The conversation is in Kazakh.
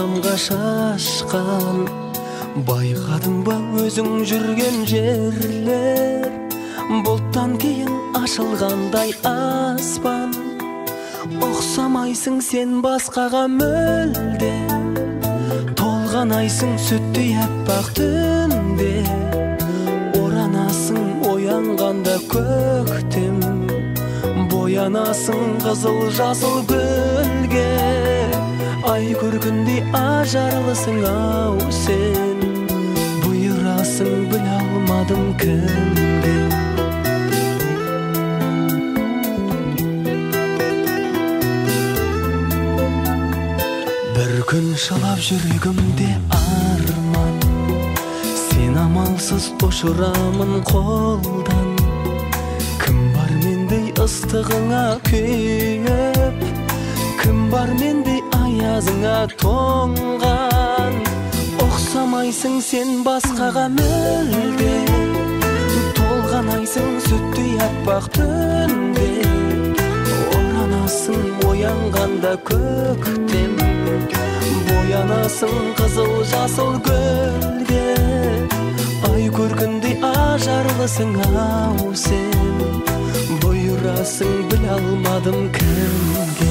ғаламға шашқан. Байқадың ба өзің жүрген жерлер, бұлттан кейін ашылғандай аспан. Ұқсамайсың сен басқаға мүлде, толғанайсың сүттей аппақ түнде. Оранасың оянғанда көктем, боянасың қызыл жасыл гүлге. Ай көргендей ажарлысың ау сен, бұйырасың біле алмадым кімге. Бір күн шалап жүрегімде арман, сен амалсыз ұшырамын қолдан. Кім бар мендей ыстығыңа күйіп, кім бар мендей аязыңа тоңған. Ұқсамайсың сен басқаға мүлде, толғанайсың сүттей аппақ түнде. Оранасың оянғанда көктем, боянасың қызыл жасыл гүлге. Ай көргендей ажарлысың ау сен, бұйырасың біле алмадым кімге.